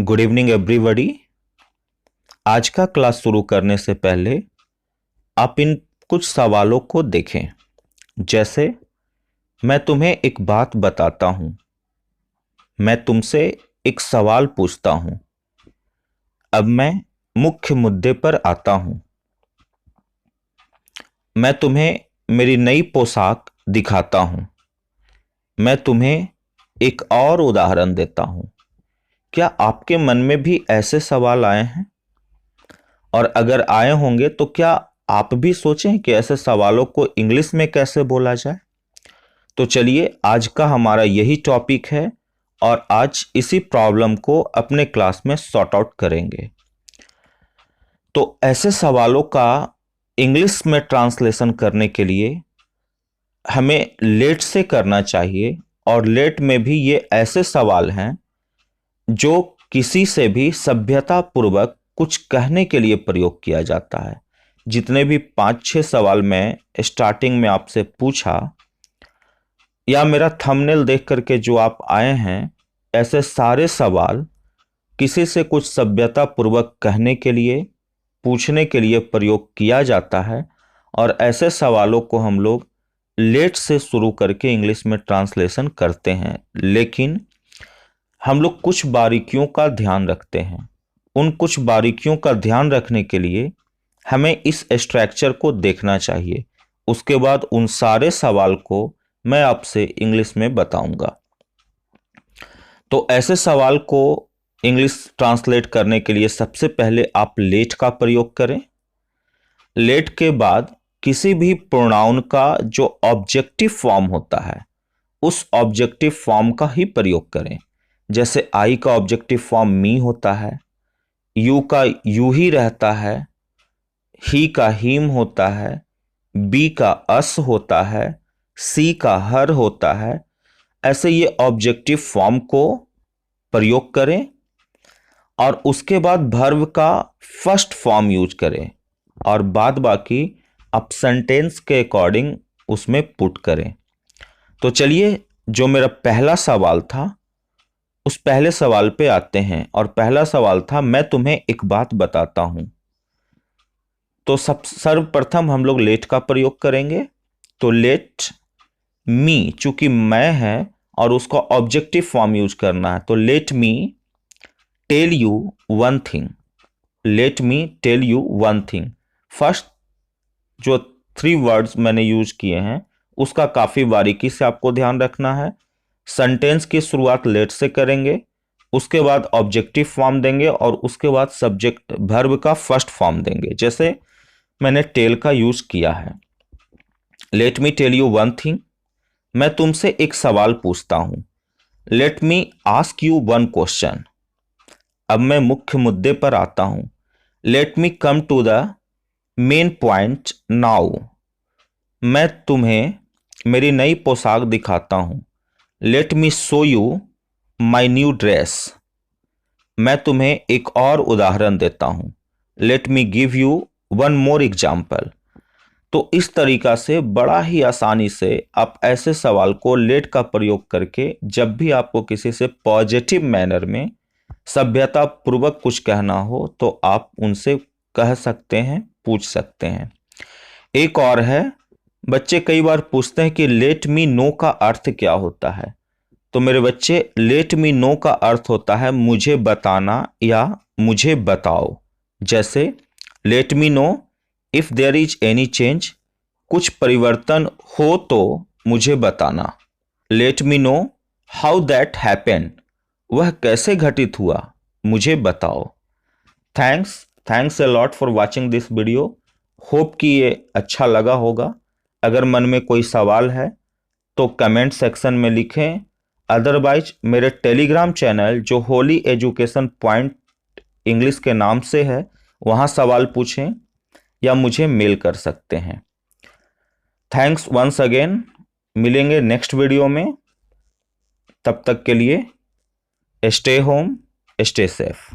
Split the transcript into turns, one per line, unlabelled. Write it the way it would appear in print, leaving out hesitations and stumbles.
Good evening everybody. आज का class शुरू करने से पहले आप इन कुछ सवालों को देखें। जैसे मैं तुम्हें एक बात बताता हूं, मैं तुमसे एक सवाल पूछता हूं। अब मैं मुख्य मुद्दे पर आता हूं। मैं तुम्हें मेरी नई पोशाक दिखाता हूं। मैं तुम्हें एक और उदाहरण देता हूं। क्या आपके मन में भी ऐसे सवाल आए हैं? और अगर आए होंगे तो क्या आप भी सोचें कि ऐसे सवालों को इंग्लिश में कैसे बोला जाए? तो चलिए, आज का हमारा यही टॉपिक है और आज इसी प्रॉब्लम को अपने क्लास में सॉर्ट आउट करेंगे। तो ऐसे सवालों का इंग्लिश में ट्रांसलेशन करने के लिए हमें लेट से करना चाहिए, और लेट में भी ये ऐसे सवाल हैं जो किसी से भी सभ्यता पूर्वक कुछ कहने के लिए प्रयोग किया जाता है। जितने भी 5-6 सवाल मैं स्टार्टिंग में आपसे पूछा या मेरा थंबनेल देख करके जो आप आए हैं, ऐसे सारे सवाल किसी से कुछ सभ्यता पूर्वक कहने के लिए, पूछने के लिए प्रयोग किया जाता है। और ऐसे सवालों को हम लोग लेट से शुरू करके इंग्लिश में ट्रांसलेशन करते हैं, लेकिन हम लोग कुछ बारीकियों का ध्यान रखते हैं। उन कुछ बारीकियों का ध्यान रखने के लिए हमें इस स्ट्रक्चर को देखना चाहिए। उसके बाद उन सारे सवाल को मैं आपसे इंग्लिश में बताऊंगा। तो ऐसे सवाल को इंग्लिश ट्रांसलेट करने के लिए सबसे पहले आप लेट का प्रयोग करें। लेट के बाद किसी भी प्रोनाउन का जो ऑब्जेक्टिव फॉर्म होता है, उस ऑब्जेक्टिव फॉर्म का ही प्रयोग करें। जैसे आई का ऑब्जेक्टिव फॉर्म मी होता है, यू का यू ही रहता है, ही का हिम होता है, बी का अस होता है, सी का हर होता है। ऐसे ये ऑब्जेक्टिव फॉर्म को प्रयोग करें और उसके बाद वर्ब का फर्स्ट फॉर्म यूज करें और बाद बाकी आप सेंटेंस के अकॉर्डिंग उसमें पुट करें। तो चलिए, जो मेरा पहला सवाल था उस पहले सवाल पे आते हैं। और पहला सवाल था, मैं तुम्हें एक बात बताता हूं। तो सर्वप्रथम हम लोग लेट का प्रयोग करेंगे। तो लेट मी, चूंकि मैं है और उसका ऑब्जेक्टिव फॉर्म यूज करना है, तो let me tell you one thing. Let me tell you one thing. First जो 3 वर्ड्स मैंने यूज किए हैं उसका काफी बारीकी से आपको ध्यान रखना है। सेंटेंस की शुरुआत लेट से करेंगे, उसके बाद ऑब्जेक्टिव फॉर्म देंगे और उसके बाद सब्जेक्ट वर्ब का फर्स्ट फॉर्म देंगे। जैसे मैंने टेल का यूज किया है। Let me tell you one thing. मैं तुमसे एक सवाल पूछता हूं। Let me ask you one question. अब मैं मुख्य मुद्दे पर आता हूं। Let me come to the main point now. मैं तुम्हें मेरी नई पोशाक दिखाता हूं। Let me show you my new dress. मैं तुम्हें एक और उदाहरण देता हूं। Let me give you one more example. तो इस तरीका से बड़ा ही आसानी से आप ऐसे सवाल को लेट का प्रयोग करके जब भी आपको किसी से पॉजिटिव मैनर में सभ्यता पूर्वक कुछ कहना हो तो आप उनसे कह सकते हैं, पूछ सकते हैं। एक और है, बच्चे कई बार पूछते हैं कि लेट मी नो का अर्थ क्या होता है। तो मेरे बच्चे, लेट मी नो का अर्थ होता है मुझे बताना या मुझे बताओ। जैसे let me know if there is any change, कुछ परिवर्तन हो तो मुझे बताना। Let me know how that happened, वह कैसे घटित हुआ, मुझे बताओ। Thanks a lot for watching this video. Hope कि ये अच्छा लगा होगा। अगर मन में कोई सवाल है तो कमेंट सेक्शन में लिखें। अदरवाइज मेरे टेलीग्राम चैनल जो होली एजुकेशन पॉइंट इंग्लिश के नाम से है, वहाँ सवाल पूछें या मुझे मेल कर सकते हैं। Thanks once again. मिलेंगे नेक्स्ट वीडियो में। तब तक के लिए स्टे होम, स्टे सेफ।